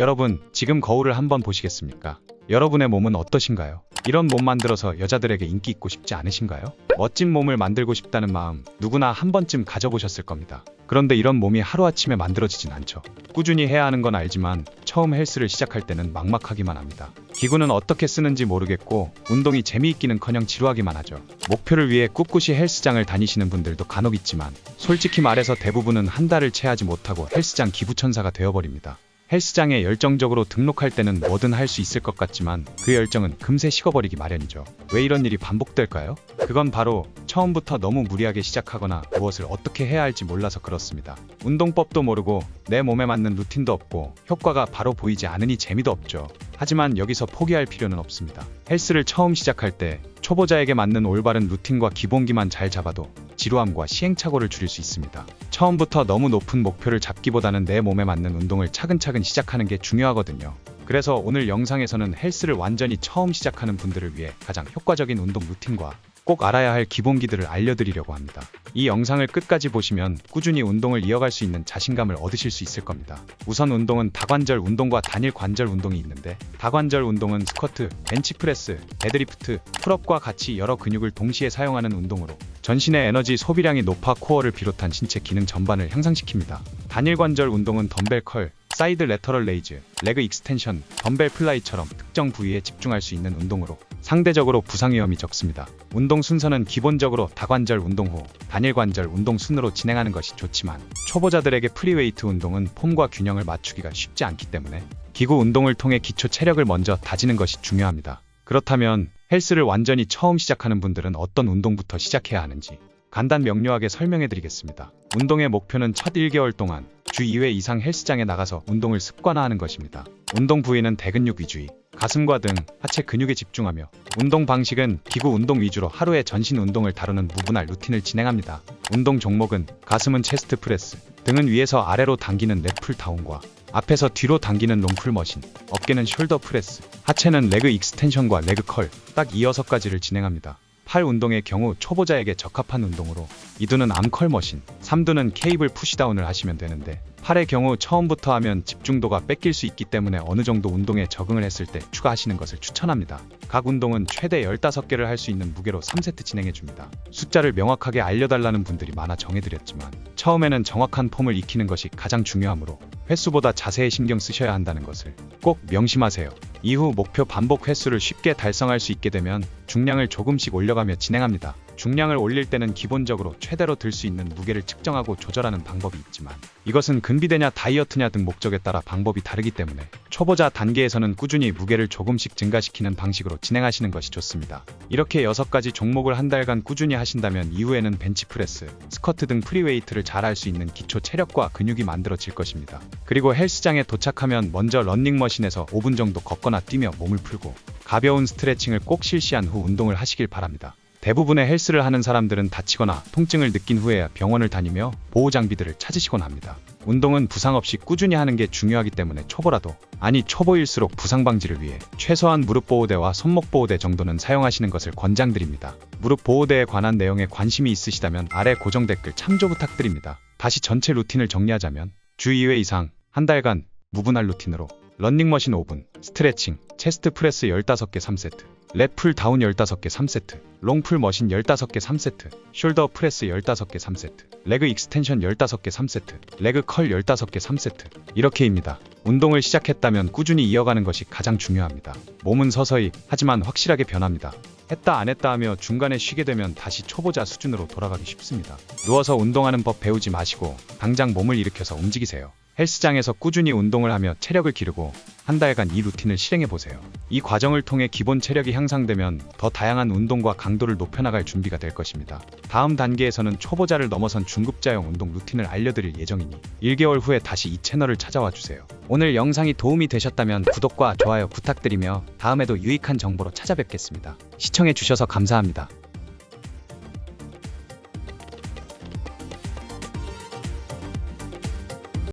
여러분, 지금 거울을 한번 보시겠습니까? 여러분의 몸은 어떠신가요? 이런 몸 만들어서 여자들에게 인기 있고 싶지 않으신가요? 멋진 몸을 만들고 싶다는 마음 누구나 한 번쯤 가져보셨을 겁니다. 그런데 이런 몸이 하루아침에 만들어지진 않죠. 꾸준히 해야 하는 건 알지만 처음 헬스를 시작할 때는 막막하기만 합니다. 기구는 어떻게 쓰는지 모르겠고 운동이 재미있기는커녕 지루하기만 하죠. 목표를 위해 꿋꿋이 헬스장을 다니시는 분들도 간혹 있지만 솔직히 말해서 대부분은 한 달을 채하지 못하고 헬스장 기부천사가 되어버립니다. 헬스장에 열정적으로 등록할 때는 뭐든 할 수 있을 것 같지만 그 열정은 금세 식어버리기 마련이죠. 왜 이런 일이 반복될까요? 그건 바로 처음부터 너무 무리하게 시작하거나 무엇을 어떻게 해야 할지 몰라서 그렇습니다. 운동법도 모르고 내 몸에 맞는 루틴도 없고 효과가 바로 보이지 않으니 재미도 없죠. 하지만 여기서 포기할 필요는 없습니다. 헬스를 처음 시작할 때 초보자에게 맞는 올바른 루틴과 기본기만 잘 잡아도 지루함과 시행착오를 줄일 수 있습니다. 처음부터 너무 높은 목표를 잡기보다는 내 몸에 맞는 운동을 차근차근 시작하는 게 중요하거든요. 그래서 오늘 영상에서는 헬스를 완전히 처음 시작하는 분들을 위해 가장 효과적인 운동 루틴과 꼭 알아야 할 기본기들을 알려드리려고 합니다. 이 영상을 끝까지 보시면 꾸준히 운동을 이어갈 수 있는 자신감을 얻으실 수 있을 겁니다. 우선 운동은 다관절 운동과 단일 관절 운동이 있는데, 다관절 운동은 스쿼트, 벤치프레스, 데드리프트, 풀업과 같이 여러 근육을 동시에 사용하는 운동으로 전신의 에너지 소비량이 높아 코어를 비롯한 신체 기능 전반을 향상시킵니다. 단일 관절 운동은 덤벨 컬, 사이드 레터럴 레이즈, 레그 익스텐션, 덤벨 플라이처럼 특정 부위에 집중할 수 있는 운동으로 상대적으로 부상 위험이 적습니다. 운동 순서는 기본적으로 다관절 운동 후 단일 관절 운동 순으로 진행하는 것이 좋지만 초보자들에게 프리웨이트 운동은 폼과 균형을 맞추기가 쉽지 않기 때문에 기구 운동을 통해 기초 체력을 먼저 다지는 것이 중요합니다. 그렇다면 헬스를 완전히 처음 시작하는 분들은 어떤 운동부터 시작해야 하는지 간단 명료하게 설명해 드리겠습니다. 운동의 목표는 첫 1개월 동안 주 2회 이상 헬스장에 나가서 운동을 습관화하는 것입니다. 운동 부위는 대근육 위주의, 가슴과 등 하체 근육에 집중하며 운동 방식은 기구 운동 위주로 하루에 전신 운동을 다루는 무분할 루틴을 진행합니다. 운동 종목은 가슴은 체스트 프레스, 등은 위에서 아래로 당기는 랩풀 다운과 앞에서 뒤로 당기는 롱풀 머신, 어깨는 숄더 프레스, 하체는 레그 익스텐션과 레그 컬, 딱 이 6가지를 진행합니다. 팔 운동의 경우 초보자에게 적합한 운동으로 2두는 암컬 머신, 3두는 케이블 푸시다운을 하시면 되는데, 팔의 경우 처음부터 하면 집중도가 뺏길 수 있기 때문에 어느 정도 운동에 적응을 했을 때 추가하시는 것을 추천합니다. 각 운동은 최대 15개를 할 수 있는 무게로 3세트 진행해줍니다. 숫자를 명확하게 알려달라는 분들이 많아 정해드렸지만 처음에는 정확한 폼을 익히는 것이 가장 중요하므로 횟수보다 자세히 신경 쓰셔야 한다는 것을 꼭 명심하세요. 이후 목표 반복 횟수를 쉽게 달성할 수 있게 되면 중량을 조금씩 올려가며 진행합니다. 중량을 올릴 때는 기본적으로 최대로 들 수 있는 무게를 측정하고 조절하는 방법이 있지만 이것은 근비대냐 다이어트냐 등 목적에 따라 방법이 다르기 때문에 초보자 단계에서는 꾸준히 무게를 조금씩 증가시키는 방식으로 진행하시는 것이 좋습니다. 이렇게 6가지 종목을 한 달간 꾸준히 하신다면 이후에는 벤치프레스, 스쿼트 등 프리웨이트를 잘 할 수 있는 기초 체력과 근육이 만들어질 것입니다. 그리고 헬스장에 도착하면 먼저 런닝머신에서 5분 정도 걷거나 뛰며 몸을 풀고 가벼운 스트레칭을 꼭 실시한 후 운동을 하시길 바랍니다. 대부분의 헬스를 하는 사람들은 다치거나 통증을 느낀 후에야 병원을 다니며 보호 장비들을 찾으시곤 합니다. 운동은 부상 없이 꾸준히 하는 게 중요하기 때문에 초보라도, 아니 초보일수록 부상 방지를 위해 최소한 무릎 보호대와 손목 보호대 정도는 사용하시는 것을 권장드립니다. 무릎 보호대에 관한 내용에 관심이 있으시다면 아래 고정 댓글 참조 부탁드립니다. 다시 전체 루틴을 정리하자면 주 2회 이상 한 달간 무분할 루틴으로 런닝머신 5분, 스트레칭, 체스트 프레스 15개 3세트, 랩풀 다운 15개 3세트, 롱풀 머신 15개 3세트, 숄더 프레스 15개 3세트, 레그 익스텐션 15개 3세트, 레그 컬 15개 3세트. 이렇게입니다. 운동을 시작했다면 꾸준히 이어가는 것이 가장 중요합니다. 몸은 서서히 하지만 확실하게 변합니다. 했다 안 했다 하며 중간에 쉬게 되면 다시 초보자 수준으로 돌아가기 쉽습니다. 누워서 운동하는 법 배우지 마시고 당장 몸을 일으켜서 움직이세요. 헬스장에서 꾸준히 운동을 하며 체력을 기르고 한 달간 이 루틴을 실행해보세요. 이 과정을 통해 기본 체력이 향상되면 더 다양한 운동과 강도를 높여나갈 준비가 될 것입니다. 다음 단계에서는 초보자를 넘어선 중급자용 운동 루틴을 알려드릴 예정이니 1개월 후에 다시 이 채널을 찾아와 주세요. 오늘 영상이 도움이 되셨다면 구독과 좋아요 부탁드리며 다음에도 유익한 정보로 찾아뵙겠습니다. 시청해주셔서 감사합니다.